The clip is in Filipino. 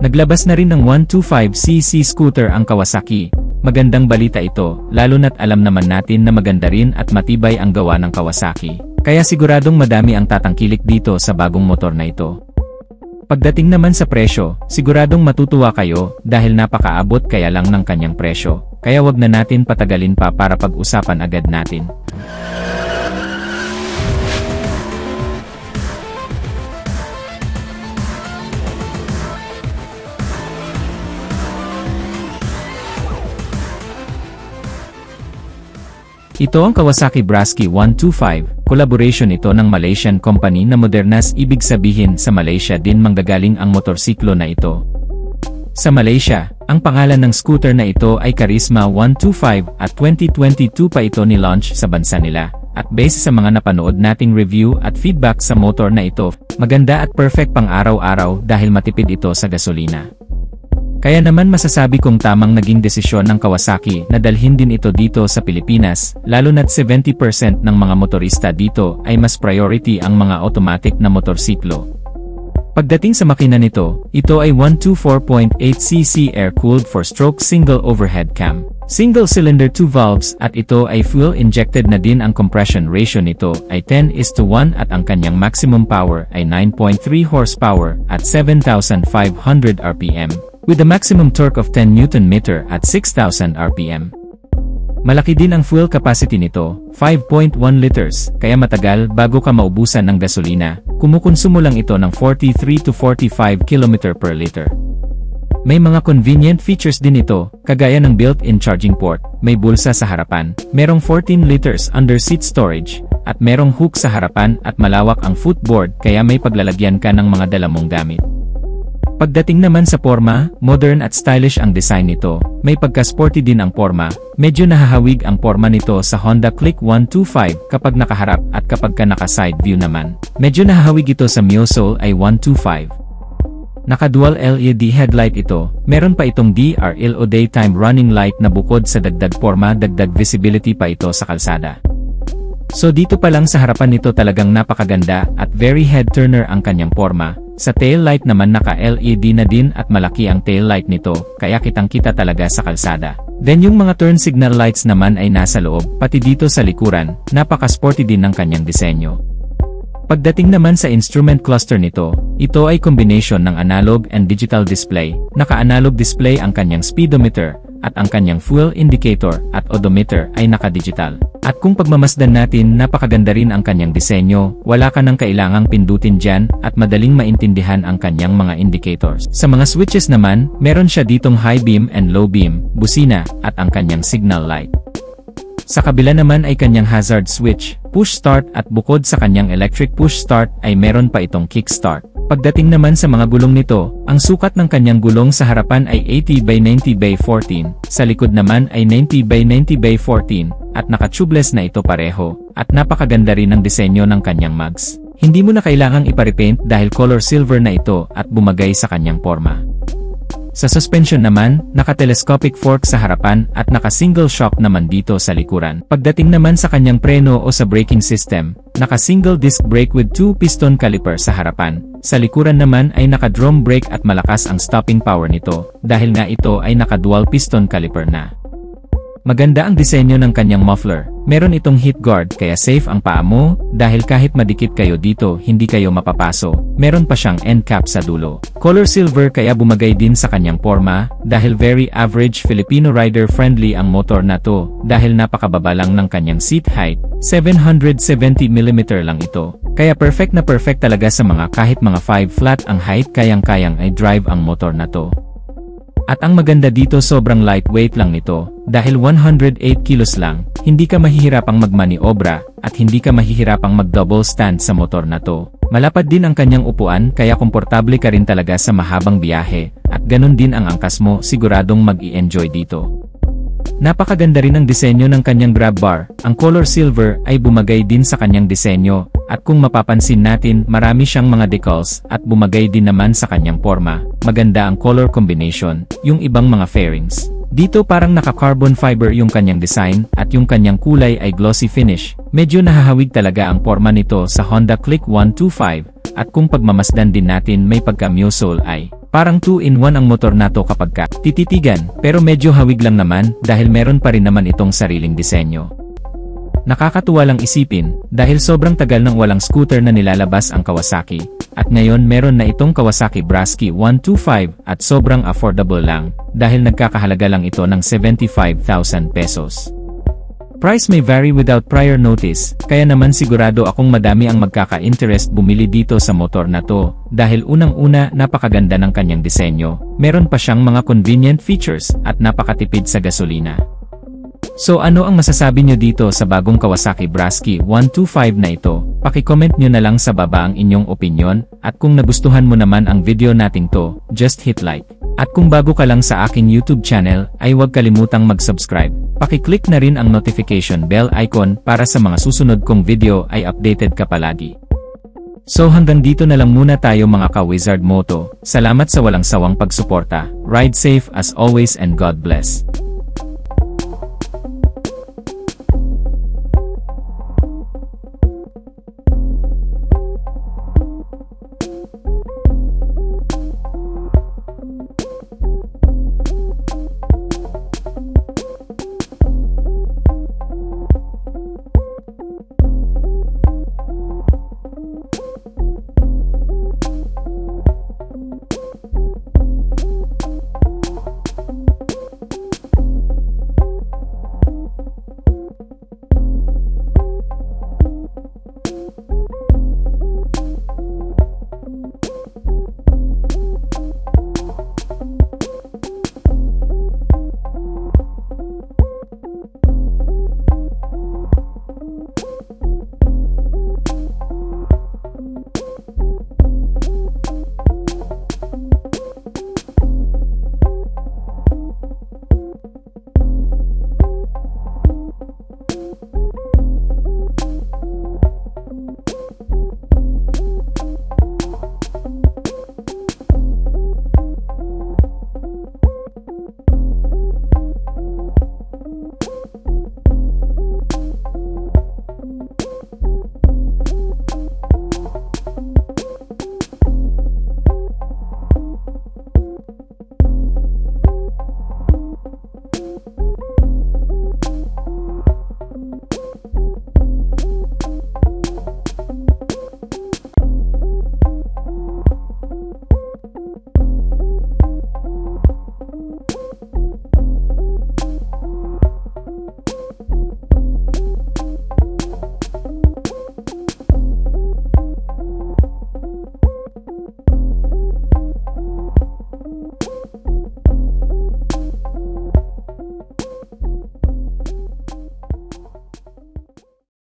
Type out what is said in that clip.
Naglabas na rin ng 125cc scooter ang Kawasaki. Magandang balita ito, lalo na't alam naman natin na maganda rin at matibay ang gawa ng Kawasaki. Kaya siguradong madami ang tatangkilik dito sa bagong motor na ito. Pagdating naman sa presyo, siguradong matutuwa kayo dahil napakaabot kaya lang ng kanyang presyo. Kaya wag na natin patagalin pa para pag-usapan agad natin. Ito ang Kawasaki Brasky 125, collaboration ito ng Malaysian company na Modernas, ibig sabihin sa Malaysia din manggagaling ang motorsiklo na ito. Sa Malaysia, ang pangalan ng scooter na ito ay Karisma 125 at 2022 pa ito ni-launch sa bansa nila. At base sa mga napanood nating review at feedback sa motor na ito, maganda at perfect pang araw-araw dahil matipid ito sa gasolina. Kaya naman masasabi kong tamang naging desisyon ng Kawasaki na dalhin din ito dito sa Pilipinas, lalo na't 70% ng mga motorista dito ay mas priority ang mga automatic na motorsiklo. Pagdating sa makina nito, ito ay 124.8cc air-cooled 4-stroke single overhead cam. Single cylinder 2 valves at ito ay fuel-injected na din. Ang compression ratio nito ay 10:1 at ang kanyang maximum power ay 9.3 horsepower at 7,500 rpm. With a maximum torque of 10 Nm at 6,000 rpm. Malaki din ang fuel capacity nito, 5.1 liters, kaya matagal bago ka maubusan ng gasolina. Kumukonsumo lang ito ng 43 to 45 km per liter. May mga convenient features din ito, kagaya ng built-in charging port, may bulsa sa harapan, merong 14 liters under seat storage, at merong hook sa harapan at malawak ang footboard kaya may paglalagyan ka ng mga dala mong gamit. Pagdating naman sa porma, modern at stylish ang design nito, may pagka-sporty din ang porma, medyo nahahawig ang porma nito sa Honda Click 125 kapag nakaharap at kapag ka naka-side view naman. Medyo nahahawig ito sa Miosol ay 125. Naka-dual LED headlight ito, meron pa itong DRL o daytime running light na bukod sa dagdag porma dagdag visibility pa ito sa kalsada. So dito pa lang sa harapan nito talagang napakaganda at very head-turner ang kanyang porma. Sa tail light naman naka-LED na din at malaki ang tail light nito, kaya kitang-kita talaga sa kalsada. Then yung mga turn signal lights naman ay nasa loob, pati dito sa likuran, napaka-sporty din ng kanyang disenyo. Pagdating naman sa instrument cluster nito, ito ay combination ng analog and digital display. Naka-analog display ang kanyang speedometer, at ang kanyang fuel indicator at odometer ay naka-digital. At kung pagmamasdan natin, napakaganda rin ang kanyang disenyo, wala ka nang kailangang pindutin dyan at madaling maintindihan ang kanyang mga indicators. Sa mga switches naman, meron siya ditong high beam and low beam, busina, at ang kanyang signal light. Sa kabila naman ay kanyang hazard switch, push start at bukod sa kanyang electric push start ay meron pa itong kick start. Pagdating naman sa mga gulong nito, ang sukat ng kanyang gulong sa harapan ay 80/90/14, sa likod naman ay 90/90/14, at naka-tubeless na ito pareho, at napakaganda rin ang disenyo ng kanyang mags. Hindi mo na kailangang ipa-repaint dahil color silver na ito at bumagay sa kanyang porma. Sa suspension naman, naka-telescopic fork sa harapan at naka-single shock naman dito sa likuran. Pagdating naman sa kanyang preno o sa braking system, naka-single disc brake with 2-piston caliper sa harapan. Sa likuran naman ay naka-drum brake at malakas ang stopping power nito, dahil nga ito ay naka-dual piston caliper na. Maganda ang disenyo ng kanyang muffler. Meron itong heat guard kaya safe ang paa mo, dahil kahit madikit kayo dito hindi kayo mapapaso. Meron pa siyang end cap sa dulo. Color silver kaya bumagay din sa kanyang porma, dahil very average Filipino rider friendly ang motor na to, dahil napakababa lang ng kanyang seat height, 770mm lang ito. Kaya perfect na perfect talaga sa mga kahit mga 5 flat ang height kayang-kayang ay drive ang motor na to. At ang maganda dito sobrang lightweight lang nito, dahil 108 kilos lang, hindi ka mahihirapang magmaniobra, at hindi ka mahihirapang mag-double stand sa motor na to. Malapad din ang kanyang upuan kaya komportable ka rin talaga sa mahabang biyahe, at ganun din ang angkas mo, siguradong mag-i-enjoy dito. Napakaganda rin ang disenyo ng kanyang grab bar, ang color silver ay bumagay din sa kanyang disenyo, at kung mapapansin natin marami siyang mga decals at bumagay din naman sa kanyang porma, maganda ang color combination, yung ibang mga fairings. Dito parang naka-carbon fiber yung kanyang design at yung kanyang kulay ay glossy finish, medyo nahahawig talaga ang porma nito sa Honda Click 125. at kung pagmamasdan din natin may pagka-Muscle ay parang 2-in-1 ang motor na to kapag ka tititigan, pero medyo hawig lang naman dahil meron pa rin naman itong sariling disenyo. Nakakatuwa lang isipin, dahil sobrang tagal nang walang scooter na nilalabas ang Kawasaki, at ngayon meron na itong Kawasaki Brasky 125 at sobrang affordable lang, dahil nagkakahalaga lang ito ng 75,000 pesos. Price may vary without prior notice, kaya naman sigurado akong madami ang magkaka-interest bumili dito sa motor na to, dahil unang-una napakaganda ng kanyang disenyo, meron pa siyang mga convenient features, at napakatipid sa gasolina. So ano ang masasabi nyo dito sa bagong Kawasaki Brasky 125 na ito? Paki-comment nyo na lang sa baba ang inyong opinion, at kung nagustuhan mo naman ang video nating to, just hit like. At kung bago ka lang sa aking YouTube channel, ay huwag kalimutang mag-subscribe. Paki-click na rin ang notification bell icon para sa mga susunod kong video ay updated ka palagi. So hanggang dito na lang muna tayo mga ka-Wizard Moto. Salamat sa walang sawang pagsuporta. Ride safe as always and God bless.